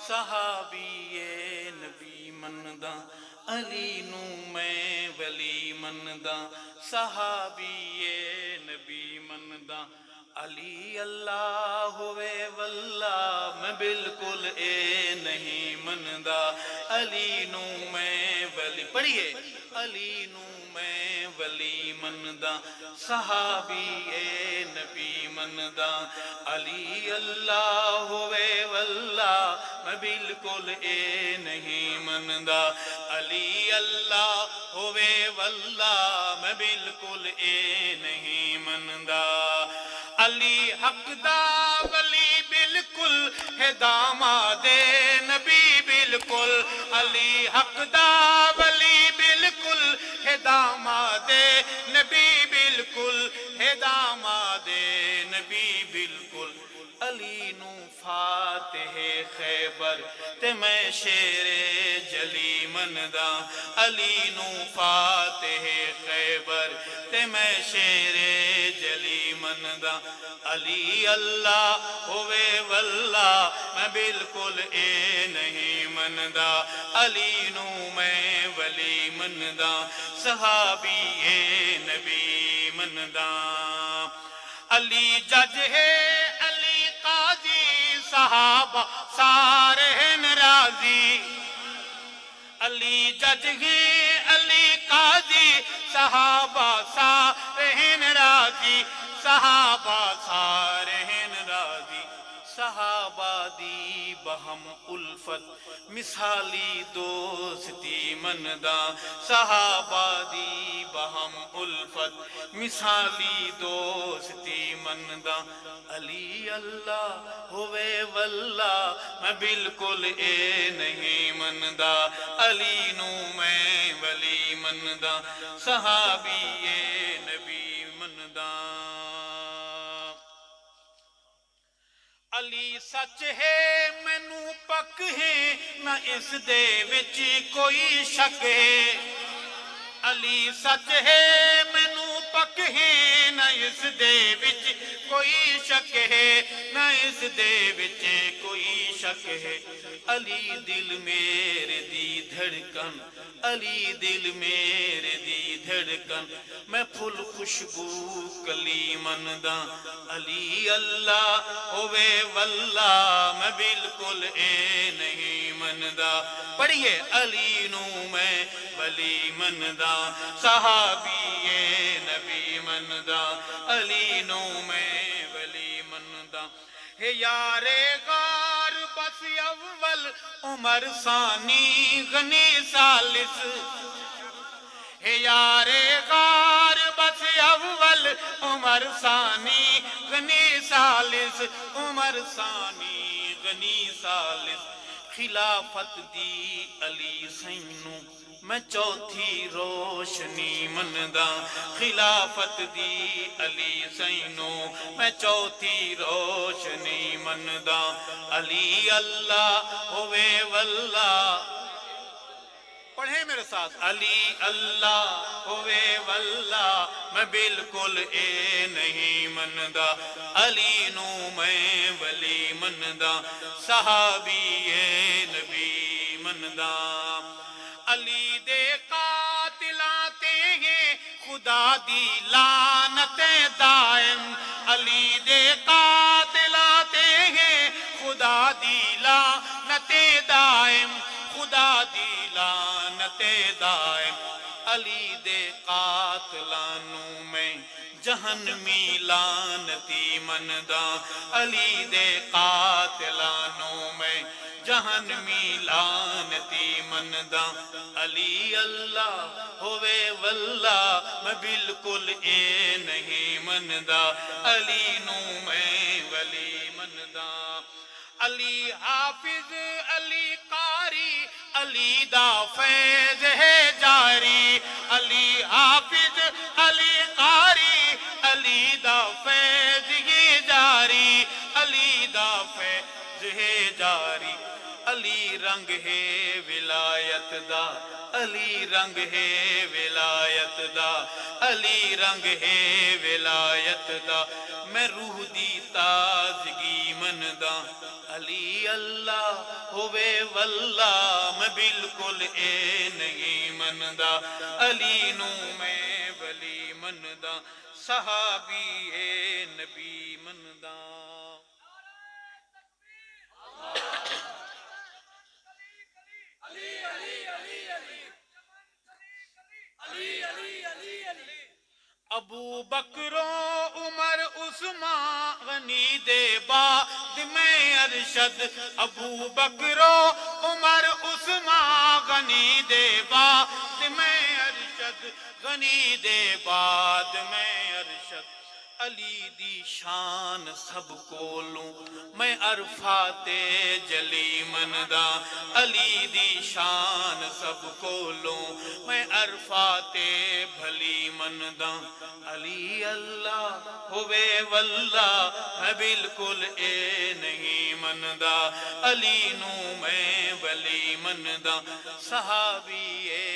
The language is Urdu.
صحابی نبی مندا علی نو میں ولی مندا صحابی نبی مندا علی اللہ ہوئے واللہ میں بالکل اے نہیں مندا علی نو میں ولی پڑھیے علی نو میں ولی مندا صحابی نبی مندا علی اللہ ہوئے واللہ میں بالکل اے نہیں مندا علی اللہ ہوئے واللہ میں بالکل اے نہیں مندا علی حق دا ولی بالکل ہے داماد نبی بالکل علی حق دا ولی بالکل ہے داماد نبی بالکل ہے داماد نبی بالکل علی نو فاتح خیبر تے میں شیر جلی مندا علی نو فاتح خیبر تے میں شیر جلی مندا علی اللہ ہوئے واللہ میں بالکل اے نہیں مندا علی نو میں ولی مندا صحابی نبی مندا علی جج ہے علی قاضی صحابہ سارے ناراضی علی جج ہے علی قاضی صحابہ سارے ناراضی صحابہ سارے ناراضی صحابہ دی بہم الفت مثالی دوستی مندا صحابہ دی بہم الفت مثالی دوستی مندا علی اللہ ہوئے واللہ میں بالکل اے نہیں مندا علی نو میں ولی مندا صحابی نبی مندا علی سچ ہے مینوں پک ہے نہ اس دے وچ کوئی شک ہے علی سچ ہے مینوں پک ہے نہ اس دے وچ کوئی شک ہے نہ اس دے وچ کوئی شک ہے علی دل میرے دی دھڑکن علی دل میرے دی دھڑکن میں پھل خوشبو کلی مندا علی اللہ ہوئے واللہ میں بالکل اے نہیں مندا پڑھیے علی نو میں ولی مندا صحابی نبی مندا علی نو میں ولی مندا ہے یار غار بس اول عمر ثانی غنی ثالث ہے یار غار بس اول عمر ثانی غنی ثالث عمر ثانی غنی ثالث خلافت دی علی سینوں میں چوتھی روشنی مندا خلافت دی علی سینوں میں چوتھی روشنی مندا علی اللہ ہوئے واللہ پڑھیں میرے ساتھ علی اللہ ہوئے واللہ میں بالکل اے نہیں مندا علی نو میں ولی مندا صحابی نبی مندا علی دے قاتلاں تے ہیں خدا دی لعنت دائم علی دے قاتلاں تے ہیں خدا دی لعنت دائم خدا دی لعنت دائم علی دے قاتلانوں میں جہنمی لعنتی مندا علی دے قاتلانوں میں جہنمی لعنتی مندا علی اللہ ہوئے واللہ میں بالکل اے نہیں مندا علی نو میں ولی مندا علی حافظ علی قاری علی دا فیض ہے جاری علی حافظ علی قاری علی دا فیض ہے جاری علی دا فیض ہے جاری علی رنگ ہے ولایت دا علی رنگ ہے ولایت دا علی رنگ ہے ولایت دا میں روح دی تازگی مندا علی اللہ ہوئے واللہ میں بالکل اے نہیں مندا علی نو میں ولی مندا صحابی اے نبی مندا ابو بکر و عمر عثمان غنی دے بعد میں ارشد ابو بکر و عمر عثمان غنی دے بعد میں ارشد غنی دے بعد میں ارشد علی دی شان سب کولوں میں عرفات جلی مندا علی دی شان سب کولوں میں عرفات بھلی مندا علی اللہ ہوئے واللہ میں بالکل اے نہیں مندا علی نو میں ولی مندا صحابی اے